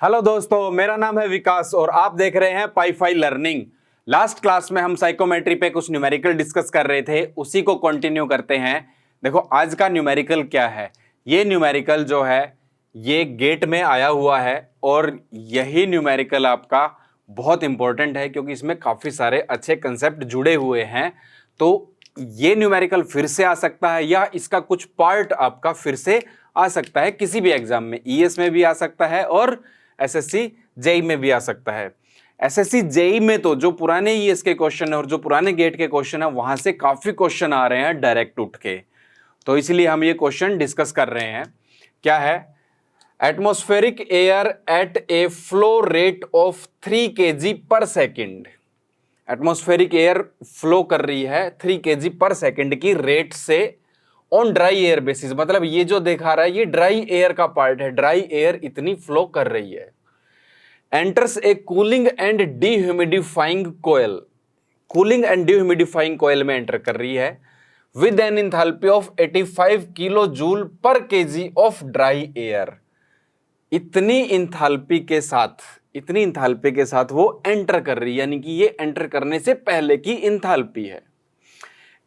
Hello दोस्तों, मेरा नाम है विकास और आप देख रहे हैं पाई लर्निंग। लास्ट क्लास में हम साइकोमेट्री पे कुछ न्यूमेरिकल डिस्कस कर रहे थे, उसी को कंटिन्यू करते हैं। देखो आज का न्यूमेरिकल क्या है। ये न्यूमेरिकल जो है ये गेट में आया हुआ है और यही न्यूमेरिकल आपका बहुत इंपॉर्टेंट है क्योंकि इसमें काफी सारे अच्छे कंसेप्ट जुड़े हुए हैं। तो ये न्यूमेरिकल फिर से आ सकता है या इसका कुछ पार्ट आपका फिर से आ सकता है किसी भी एग्जाम में। ईएस में भी आ सकता है और एसएससी जेई में भी आ सकता है। एसएससी जेई में तो जो पुराने ईएस के क्वेश्चन है और जो पुराने गेट के क्वेश्चन है वहां से काफी क्वेश्चन आ रहे हैं डायरेक्ट उठ के, तो इसलिए हम ये क्वेश्चन डिस्कस कर रहे हैं। क्या है? Atmospheric air at A flow rate of 3 kg पर सेकेंड। एटमॉस्फेरिक एयर फ्लो कर रही है 3 kg पर सेकेंड की रेट से ऑन ड्राई एयर बेसिस, मतलब ये जो दिखा रहा है ये ड्राई एयर का पार्ट है। ड्राई एयर इतनी फ्लो कर रही है। Enters a cooling and dehumidifying coil, cooling and dehumidifying coil में एंटर कर रही है with an enthalpy of 85 kilo joule per KG of dry air. इतनी इंथैल्पी के साथ वो एंटर कर रही है, यानी कि ये एंटर करने से पहले की इंथैल्पी है।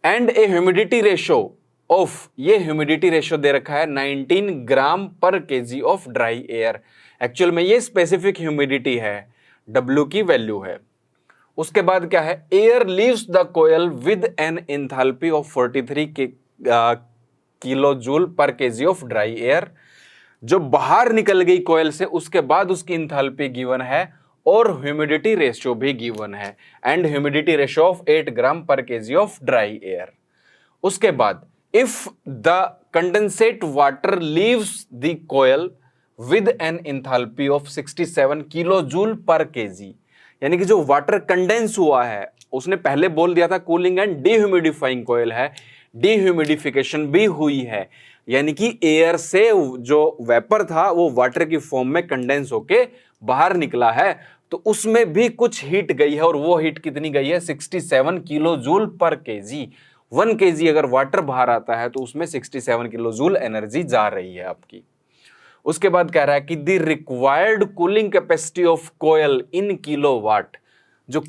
And a humidity ratio of, ये ह्यूमिडिटी रेशो दे रखा है 19 gram per KG of dry air. Actual में ये स्पेसिफिक ह्यूमिडिटी है, W की वैल्यू है। उसके बाद क्या है? Air leaves the coil with an enthalpy of 43 kilo joule per KG of dry air. जो बाहर निकल गई कोयल से उसके बाद उसकी इंथैल्पी गिवन है और ह्यूमिडिटी रेशियो भी गिवन है, and humidity ratio of 8 gram per KG of dry air. उसके बाद if the condensate water leaves the coil with an enthalpy of 67 kilo joule per KG, यानी कि जो वाटर कंडेंस हुआ है, उसने पहले बोल दिया था कूलिंग एंड डीह्यूमिडिफाइंग कोयल है, डीह्यूमिडिफिकेशन भी हुई है, यानी कि एयर से जो वेपर था वो वाटर की फॉर्म में कंडेंस होके बाहर निकला है, तो उसमें भी कुछ हीट गई है और वो हीट कितनी गई है? 67 kilo joule per KG. 1 kg अगर वाटर बाहर आता है तो उसमें 67 किलो जूल एनर्जी जा रही है आपकी। उसके बाद कह रहा है कि the required cooling capacity of coil in kilowatt, जो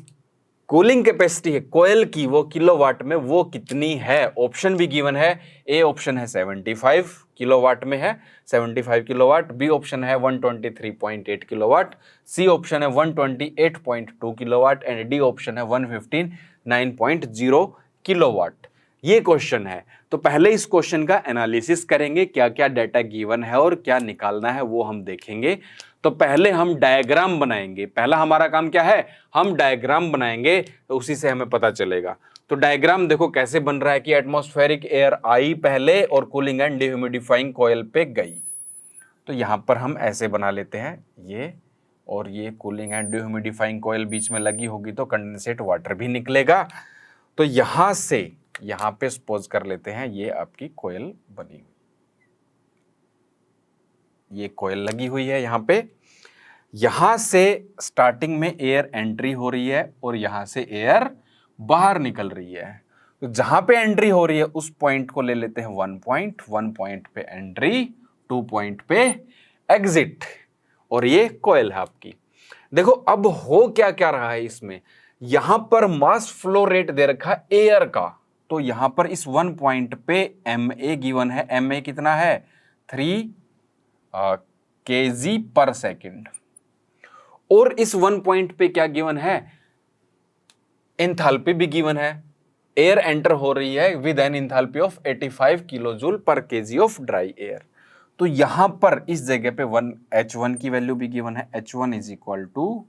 कूलिंग कैपेसिटी है कोयल की वो किलोवाट में वो कितनी है? ऑप्शन भी गिवन है। ए ऑप्शन है 75 किलोवाट में है 75 किलोवाट, बी ऑप्शन है 123.8 किलोवाट, सी ऑप्शन है 128.2 किलोवाट एंड डी ऑप्शन है 159.0 किलोवाट। ये क्वेश्चन है, तो पहले इस क्वेश्चन का एनालिसिस करेंगे, क्या क्या डाटा गिवन है और क्या निकालना है वो हम देखेंगे। तो पहले हम डायग्राम बनाएंगे। पहला हमारा काम क्या है? हम डायग्राम बनाएंगे, तो उसी से हमें पता चलेगा। तो डायग्राम देखो कैसे बन रहा है कि एटमॉस्फेरिक एयर आई पहले और कूलिंग एंड डिह्यूमिडिफाइंग कोयल पे गई। तो यहां पर हम ऐसे बना लेते हैं ये, और ये कूलिंग एंड डिह्यूमिडिफाइंग कोयल बीच में लगी होगी तो कंडेंसेट वाटर भी निकलेगा। तो यहां से यहां पे सपोज कर लेते हैं ये आपकी कोयल बनी हुई, ये कोयल लगी हुई है यहां पे। यहां से स्टार्टिंग में एयर एंट्री हो रही है और यहां से एयर बाहर निकल रही है। तो जहां पे एंट्री हो रही है उस पॉइंट को ले लेते हैं 1 पॉइंट पे एंट्री, 2 पॉइंट पे एग्जिट, और ये कोयल है आपकी। देखो अब हो क्या क्या रहा है इसमें, यहां पर मास फ्लो रेट दे रखा है एयर का, तो यहां पर इस 1 पॉइंट पे MA गिवन है। MA कितना है? 3 kg पर सेकेंड। और इस 1 पॉइंट पे क्या गिवन है? एंथैल्पी भी गिवन है। एयर एंटर हो रही है with an enthalpy of 85 kilo joule per KG of dry air. तो यहां पर इस जगह पे H1 की वैल्यू भी गिवन है। H1 is equal to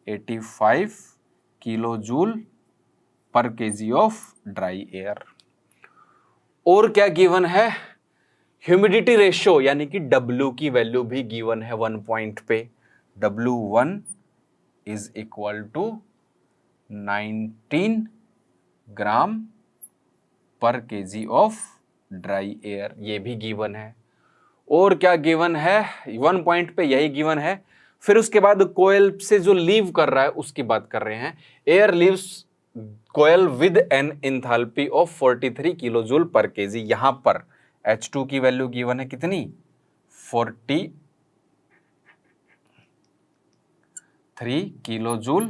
85 kilo joule per KG of dry air. और क्या गिवन है? ह्यूमिडिटी रेशियो यानी कि W की वैल्यू भी गिवन है 1 पॉइंट पे। W1 is equal to 19 gram per KG of dry air, ये भी गिवन है। और क्या गिवन है? 1 पॉइंट पे यही गिवन है। फिर उसके बाद कोयल से जो लीव कर रहा है उसकी बात कर रहे हैं। Air leaves coil with an enthalpy of 43 kilo joule per KG. यहां पर H2 की वैल्यू गिवन है कितनी? 40 3 kilo joule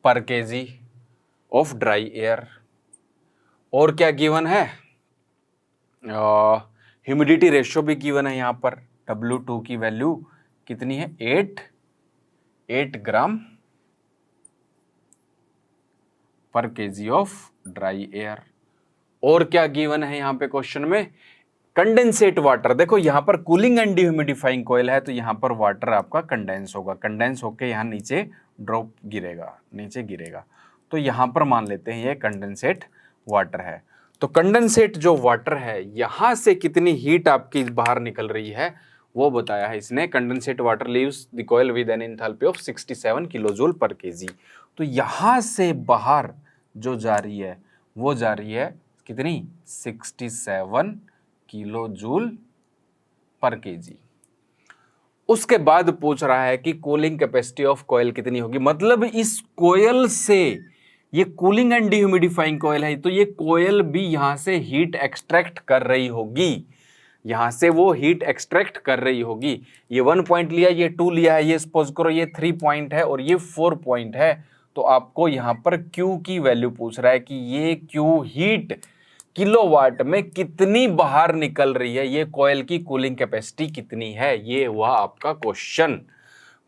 per KG of dry air. और क्या गिवन है, ह्यूमिडिटी रेशियो भी गिवन है यहाँ पर। W2 की वैल्यू कितनी है, 8 gram per KG of dry air. और क्या गिवन है यहाँ पे क्वेश्चन में, कंडेंसेट वाटर। देखो यहाँ पर कूलिंग एंड डिह्यूमिडिफाइंग कॉइल है, तो यहाँ पर वाटर आपका कंडेंस होगा, कंडेंस होके यहाँ नीचे ड्रॉप गिरेगा, नीचे गिरेगा। तो यहाँ पर मान लेते हैं ये कंडेंसेट वाटर है। तो कंडेंसेट जो वाटर है, यहाँ से कितनी हीट आपकी बाहर निकल रही है वो बताया है इसने। Condensate water leaves the coil with an enthalpy of 67 kilojoule per KG. तो यहाँ से बाहर जो जा रही है वो जा रही है कितनी, 67 किलो जूल पर केजी। उसके बाद पूछ रहा है कि कूलिंग कैपेसिटी ऑफ कॉइल कितनी होगी। मतलब इस कॉइल से, ये कूलिंग एंड डिह्यूमिडिफाइंग कॉइल है, तो ये कॉइल भी यहां से हीट एक्सट्रैक्ट कर रही होगी, यहां से वो हीट एक्सट्रैक्ट कर रही होगी। ये 1 पॉइंट लिया, ये 2 लिया है, ये सपोज करो ये 3 पॉइंट है और ये 4 पॉइंट है। तो आपको यहां पर Q की वैल्यू पूछ रहा है कि ये Q हीट किलोवाट में कितनी बाहर निकल रही है, ये कॉइल की कूलिंग कैपेसिटी कितनी है। ये हुआ आपका क्वेश्चन।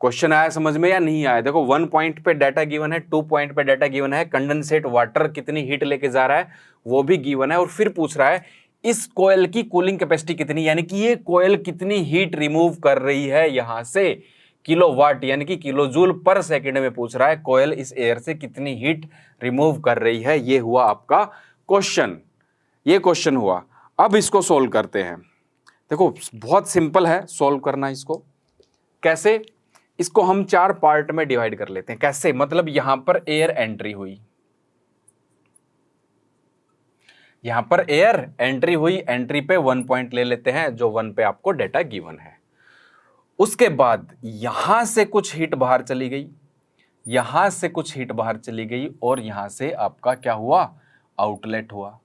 क्वेश्चन आया समझ में या नहीं आया? देखो 1 पॉइंट पे डाटा गिवन है, 2 पॉइंट पे डाटा गिवन है, कंडेंसेट वाटर कितनी हीट लेके जा रहा है वो भी गिवन है, और फिर पूछ रहा है इस कॉइल की कूलिंग कैपेसिटी कितनी, यानी कि ये कॉइल कितनी हीट रिमूव कर रही है यहां से, किलोवाट यानी कि किलो जूल पर सेकेंड में पूछ रहा है कॉइल इस एयर से कितनी हीट रिमूव कर रही है। ये हुआ आपका क्वेश्चन, ये क्वेश्चन हुआ। अब इसको सोल्व करते हैं। देखो बहुत सिंपल है सोल्व करना इसको। कैसे, इसको हम 4 पार्ट में डिवाइड कर लेते हैं। कैसे, मतलब यहां पर एयर एंट्री हुई, यहां पर एयर एंट्री हुई, एंट्री पे 1 पॉइंट ले लेते हैं, जो 1 पे आपको डेटा गिवन है। उसके बाद यहां से कुछ हीट बाहर चली गई, यहां से कुछ हीट बाहर चली गई, और यहां से आपका क्या हुआ, आउटलेट हुआ।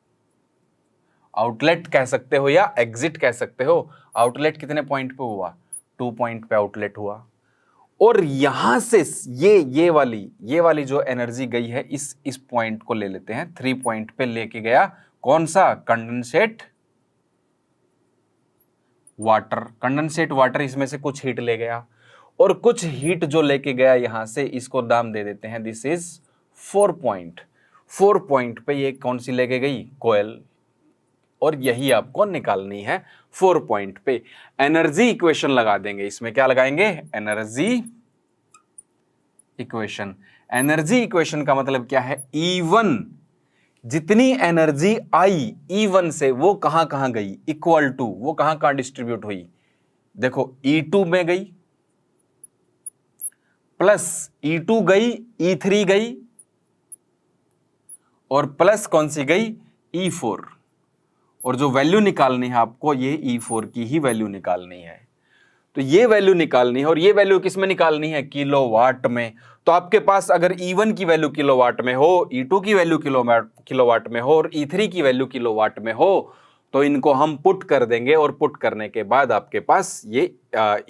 आउटलेट कह सकते हो या एग्जिट कह सकते हो। आउटलेट कितने पॉइंट पे हुआ, 2 पॉइंट पे आउटलेट हुआ। और यहां से ये वाली जो एनर्जी गई है, इस पॉइंट को ले लेते हैं, 3 पॉइंट पे लेके गया कौन सा, कंडेंसेट वाटर। कंडेंसेट वाटर इसमें से कुछ हीट ले गया, और कुछ हीट जो लेके गया यहां से, इसको नाम दे देते हैं दिस इज 4 पॉइंट। 4 पॉइंट पे ये कौन सी लेके गई, कॉइल, और यही आपको निकालनी है 4 पॉइंट पे। एनर्जी इक्वेशन लगा देंगे इसमें, क्या लगाएंगे, एनर्जी इक्वेशन। एनर्जी इक्वेशन का मतलब क्या है, E1 जितनी एनर्जी आई E1 से वो कहां गई, इक्वल टू वो कहां डिस्ट्रीब्यूट हुई, देखो E2 में गई, प्लस E2 गई, E3 गई, और प्लस कौन सी गई, E4। और जो वैल्यू निकालनी है आपको, ये E4 की ही वैल्यू निकालनी है। तो ये वैल्यू निकालनी है, और ये वैल्यू किस में निकालनी है, किलोवाट में। तो आपके पास अगर E1 की वैल्यू किलोवाट में हो, E2 की वैल्यू किलोवाट में हो, और E3 की वैल्यू किलोवाट में हो, तो इनको हम पुट कर देंगे, और पुट करने के बाद आपके पास ये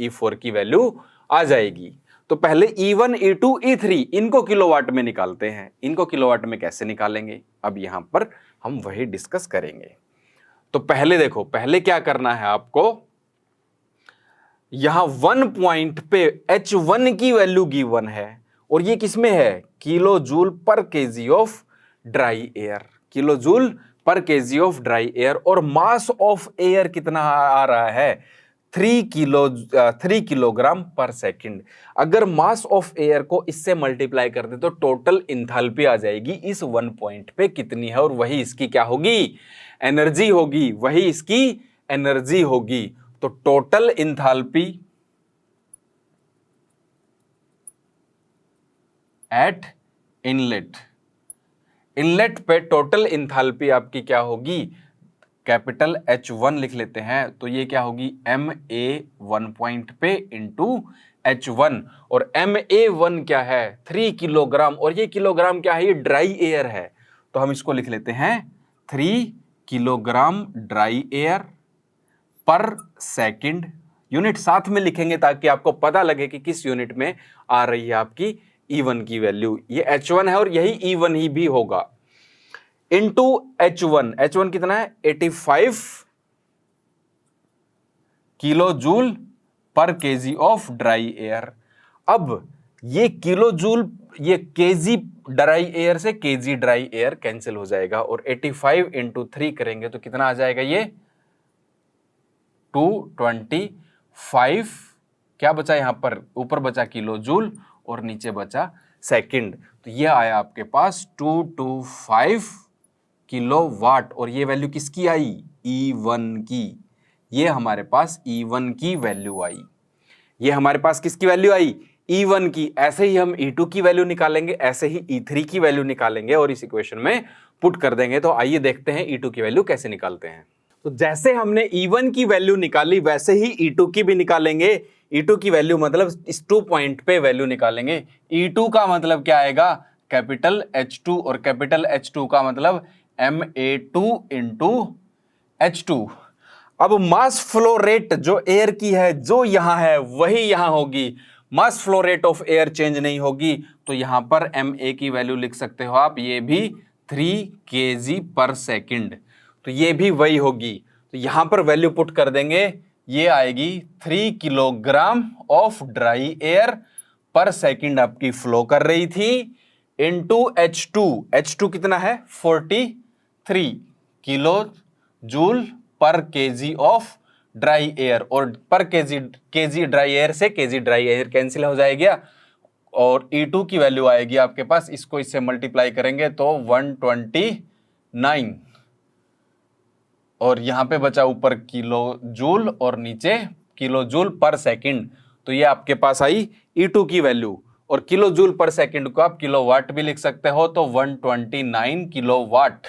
E4 की वैल्यू आ जाएगी। तो पहले E1, E2, E3 इनको किलोवाट में निकालते हैं। इनको किलोवाट में कैसे निकालेंगे, अब यहां पर हम वही डिस्कस करेंगे। तो पहले देखो, पहले क्या करना है आपको, यहां 1 पॉइंट पे H1 की वैल्यू गिवन है, और ये किसमें है, kilo joule per KG of dry air, kilo joule per KG of dry air. और मास ऑफ एयर कितना आ रहा है, 3 किलोग्राम पर सेकंड। अगर मास ऑफ एयर को इससे मल्टीप्लाई कर दे तो टोटल इंथैल्पी आ जाएगी इस 1 पॉइंट पे कितनी है, और वही इसकी क्या होगी, एनर्जी होगी, वही इसकी एनर्जी होगी। तो total enthalpy eight inlet, inlet पे टोटल इंथैल्पी आपकी क्या होगी, कैपिटल H1 लिख लेते हैं, तो ये क्या होगी, MA 1 पॉइंट पे इंटू H1, और MA1 क्या है, 3 किलोग्राम, और ये किलोग्राम क्या है, ये ड्राई एयर है, तो हम इसको लिख लेते हैं 3 किलोग्राम ड्राई एयर पर सेकंड, यूनिट साथ में लिखेंगे ताकि आपको पता लगे कि किस यूनिट में आ रही है आपकी E1 की वैल्यू। ये H1 है और यही E1 ही भी होगा। इनटू H1 कितना है 85 kilo joule per KG of dry air. अब ये किलो जूल, ये केजी ड्राई एयर से केजी ड्राई एयर कैंसिल हो जाएगा और 85 इंटू 3 करेंगे तो कितना आ जाएगा, ये 225। क्या बचा यहां पर, ऊपर बचा किलो जूल और नीचे बचा सेकंड, तो ये आया आपके पास 225 किलो वाट। और ये वैल्यू किसकी आई, E1 की। ये हमारे पास E1 की वैल्यू आई। ये हमारे पास किसकी वैल्यू आई, E1 की। ऐसे ही हम E2 की वैल्यू निकालेंगे, ऐसे ही E3 की वैल्यू निकालेंगे और इस इक्वेशन में पुट कर देंगे। तो आइए देखते हैं E2 की वैल्यू कैसे निकालते हैं। तो जैसे हमने E1 की वैल्यू निकाली वैसे ही E2 की भी निकालेंगे। E2 की वैल्यू मतलब इस 2 पॉइंट पे वैल्यू निकालेंगे। E2 का मतलब क्या आएगा, कैपिटल H2 और कैपिटल H2 का मतलब Ma2 इंटू H2। अब मास फ्लो रेट जो एयर की है जो यहां है वही यहां होगी, mass flow rate of air change नहीं होगी। तो यहां पर Ma की वैल्यू लिख सकते हो आप, ये भी 3 kg पर सेकेंड, तो ये भी वही होगी। तो यहां पर वैल्यू पुट कर देंगे, ये आएगी 3 किलोग्राम ऑफ ड्राई एयर पर सेकेंड आपकी फ्लो कर रही थी, इंटू H2 कितना है 43 kilo joule per KG of dry air, और पर केजी ड्राई एयर से केजी ड्राई एयर कैंसिल हो जाएगा और E2 की वैल्यू आएगी आपके पास, इसको इससे मल्टीप्लाई करेंगे तो 129 और यहां पे बचा ऊपर किलो जूल और नीचे किलो जूल पर सेकंड। तो ये आपके पास आई E2 की वैल्यू। और किलो जूल पर सेकंड को आप किलोवाट भी लिख सकते हो, तो 129 किलोवाट।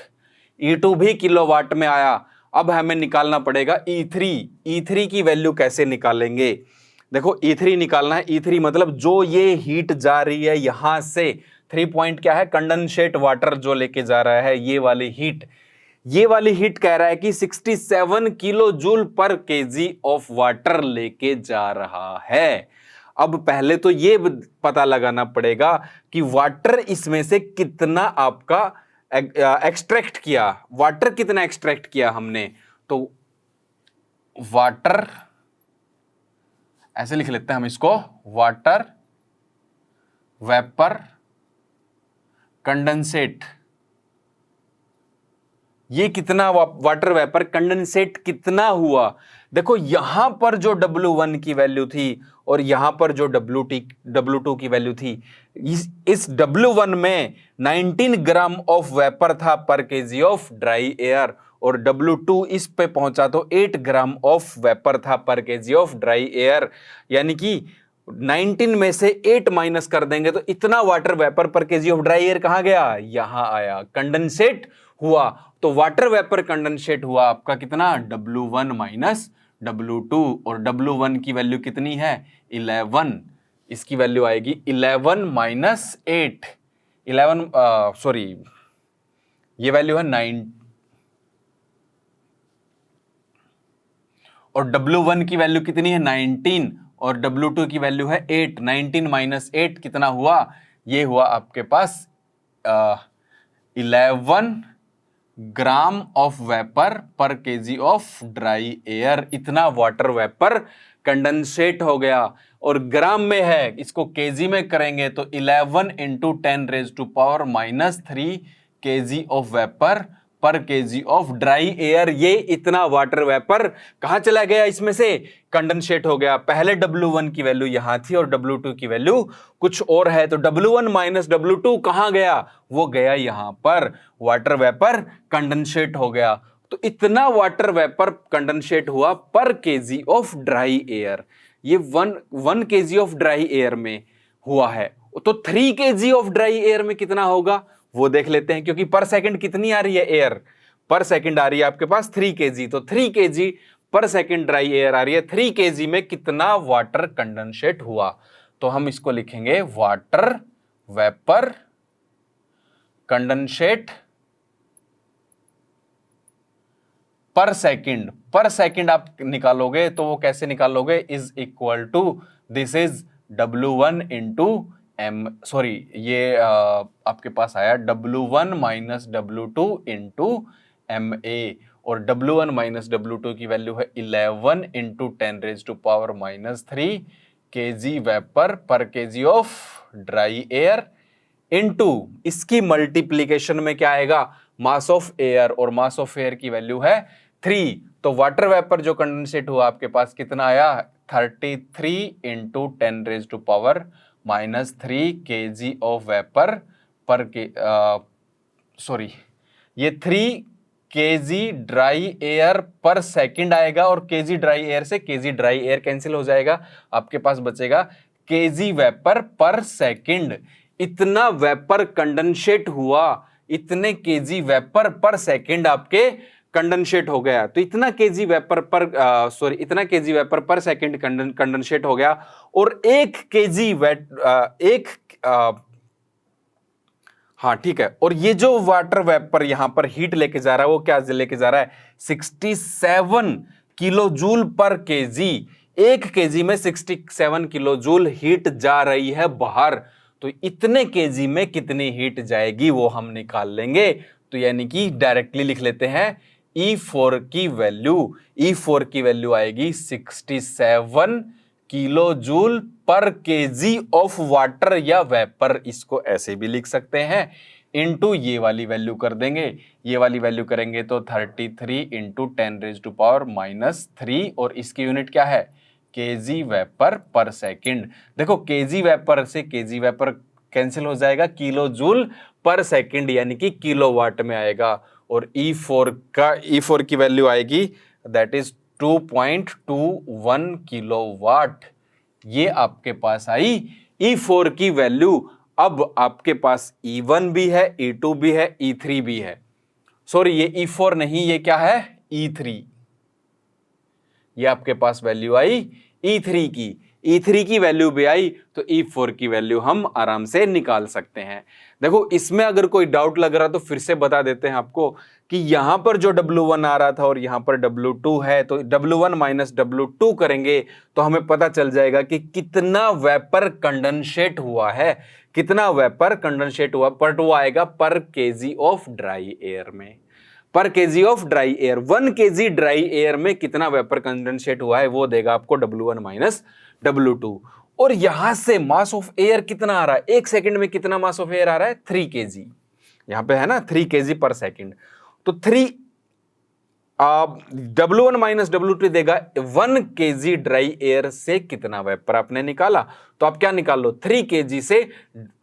E2 भी किलोवाट में आया। अब हमें निकालना पड़ेगा E3 की वैल्यू कैसे निकालेंगे। देखो E3 निकालना है। E3 मतलब जो ये हीट जा रही है यहां से, 3 पॉइंट क्या है, कंडेंसेट वाटर जो लेके जा रहा है, ये वाली हीट कह रहा है कि 67 kilo joule per KG of water लेके जा रहा है। अब पहले तो ये पता लगाना पड़ेगा कि वाटर इसमें से कितना आपका एक्सट्रैक्ट किया, वाटर कितना एक्सट्रैक्ट किया हमने। तो वाटर ऐसे लिख लेते हैं हम इसको, वाटर वेपर कंडेंसेट। ये कितना वाटर वेपर कंडेंसेट कितना हुआ, देखो यहां पर जो W1 की वैल्यू थी और यहां पर जो W2 की वैल्यू थी, इस W1 में 19 ग्राम ऑफ वेपर था पर केजी ऑफ ड्राई एयर, और W2 इस पे पहुंचा तो 8 ग्राम ऑफ वेपर था पर केजी ऑफ ड्राई एयर। यानी कि 19 में से 8 माइनस कर देंगे तो इतना water vapour per KG of dry air कहां गया, यहां आया, कंडेंसेट हुआ। तो वाटर वेपर कंडेंसेट हुआ आपका कितना, W1 माइनस W2, और W1 की वैल्यू कितनी है 11, इसकी वैल्यू आएगी 11 माइनस 8, 11 सॉरी ये वैल्यू है 9, और W1 की वैल्यू कितनी है 19 और W2 की वैल्यू है 8। 19 माइनस 8 कितना हुआ, ये हुआ आपके पास 11 gram of vapour per KG of dry air. इतना वाटर वेपर कंडेंसेट हो गया, और ग्राम में है, इसको केजी में करेंगे तो 11 into 10 raise to power minus 3 KG of vapour per KG of dry air. ये इतना वाटर वेपर कहां चला गया, इसमें से कंडेंसेट हो गया। पहले W1 की वैल्यू यहां थी और W2 की वैल्यू कुछ और है, तो W1 माइनस W2 कहां गया, वो गया यहां पर, वाटर वेपर कंडेंसेट हो गया। तो इतना वाटर वेपर कंडेंसेट हुआ पर केजी ऑफ ड्राई एयर, ये 1 केजी ऑफ ड्राई एयर में हुआ है। तो 3 केजी ऑफ ड्राई एयर में कितना होगा वो देख लेते हैं, क्योंकि पर सेकंड कितनी आ रही है, एयर पर सेकंड आ रही है आपके पास 3 केजी, तो 3 केजी पर सेकंड ड्राई एयर आ रही है। 3 केजी में कितना वाटर कंडेंसेट हुआ, तो हम इसको लिखेंगे water vapour condensate per second आप निकालोगे तो वो कैसे निकालोगे, is equal to this is W1 into m, sorry ये आपके पास आया W1 minus W2 into MA, और W1 माइनस W2 की वैल्यू है 11 इंटू 10⁻³ kg वेपर पर kg of dry air into इसकी मल्टीप्लीकेशन में क्या आएगा, मास ऑफ एयर, और मास ऑफ एयर की वैल्यू है 3। तो वाटर वेपर जो कंडेंसेट हुआ आपके पास कितना आया, 33 इंटू 10⁻³ kg ऑफ वेपर पर के सॉरी ये 3 kg ड्राई एयर पर सेकंड आएगा, और kg ड्राई एयर से kg ड्राई एयर कैंसिल हो जाएगा, आपके पास बचेगा kg वेपर पर सेकंड। इतना वेपर कंडेंसेट हुआ, इतने kg वेपर पर सेकंड आपके कंडेंसेट हो गया। तो इतना kg वेपर पर इतना kg वेपर पर सेकंड कंडेंसेट हो गया, और 1 kg हाँ ठीक है, और ये जो वाटर वेपर यहां पर हीट लेके जा रहा है वो क्या लेके जा रहा है, 67 kilo joule per KG. 1 KG में 67 किलो जूल हीट जा रही है बाहर, तो इतने केजी में कितनी हीट जाएगी वो हम निकाल लेंगे। तो यानी कि डायरेक्टली लिख लेते हैं E4 की वैल्यू आएगी 67 kilo joule per KG of water या वेपर, इसको ऐसे भी लिख सकते हैं, इनटू ये वाली वैल्यू कर देंगे, ये वाली वैल्यू करेंगे तो 33 इंटू 10⁻³ और इसकी यूनिट क्या है, केजी वेपर पर सेकंड। देखो केजी वेपर से केजी वेपर कैंसिल हो जाएगा, किलो जूल पर सेकंड यानी कि किलोवाट में आएगा, और E4 की वैल्यू आएगी दैट इज 2.21 किलोवाट। ये आपके पास आई E4 की वैल्यू। अब आपके पास E1 भी है, E2 भी है, E3 भी है। सॉरी ये E4 नहीं, ये क्या है, E3। ये आपके पास वैल्यू आई E3 की, E3 की वैल्यू भी आई, तो E4 की वैल्यू हम आराम से निकाल सकते हैं। देखो इसमें अगर कोई डाउट लग रहा तो फिर से बता देते हैं आपको कि यहां पर जो W1 आ रहा था और यहां पर W2 है, तो W1 माइनस W2 करेंगे तो हमें पता चल जाएगा कि कितना वेपर कंडेंसेट हुआ है, कितना वेपर कंडेंसेट हुआ, बट वो आएगा पर केजी ऑफ ड्राई एयर में, पर KG of dry air. 1 KG dry air में कितना वेपर कंडेंसेट हुआ है वो देगा आपको W1 माइनस W2। और यहां से मास ऑफ एयर कितना आ रहा है, 1 सेकंड में कितना मास ऑफ एयर आ रहा है, 3 केजी, यहां पे है ना 3 केजी पर सेकंड। तो 3 W1 माइनस W2 देगा 1 केजी ड्राई एयर से कितना वेपर आपने निकाला। तो आप क्या निकाल लो, 3 केजी से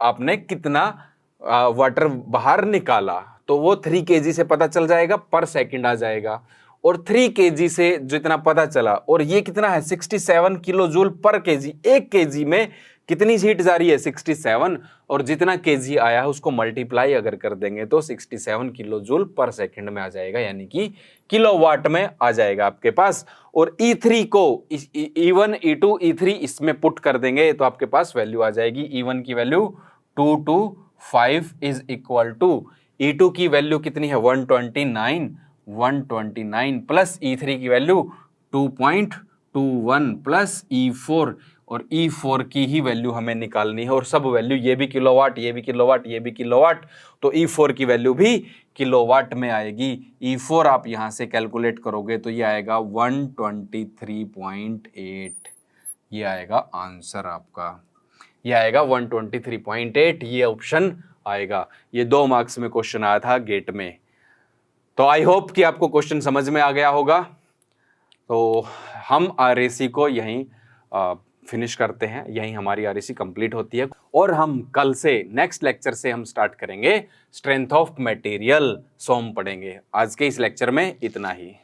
आपने कितना वाटर बाहर निकाला, तो वो 3 केजी से पता चल जाएगा, पर सेकंड आ जाएगा, और 3 केजी से जितना पता चला, और ये कितना है 67 kilo joule per KG. 1 KG में कितनी हीट जा रही है 67, और जितना केजी आया है उसको मल्टीप्लाई अगर कर देंगे तो 67 किलो जूल पर सेकंड में आ जाएगा, यानी कि किलोवाट में आ जाएगा आपके पास। और E3 को E1 E2 E3 इसमें पुट कर देंगे तो आपके पास वैल्यू आ जाएगी। E1 की value 225 is equal to, E2 की वैल्यू कितनी है 129 प्लस E3 की वैल्यू 2.21 प्लस E4, और E4 की ही वैल्यू हमें निकालनी है, और सब वैल्यू, ये भी किलोवाट, ये भी किलोवाट, ये भी किलोवाट, तो E4 की वैल्यू भी किलोवाट में आएगी। E4 आप यहां से कैलकुलेट करोगे तो ये आएगा 123.8, ये आएगा आंसर आपका, ये आएगा 123.8, ये ऑप्शन आएगा। ये 2 मार्क्स में क्वेश्चन आया था गेट में। तो आई होप कि आपको क्वेश्चन समझ में आ गया होगा। तो हम RAC को यहीं फिनिश करते हैं, यहीं हमारी RAC कंप्लीट होती है, और हम कल से नेक्स्ट लेक्चर से हम स्टार्ट करेंगे स्ट्रेंथ ऑफ मटेरियल, सोम पढ़ेंगे। आज के इस लेक्चर में इतना ही।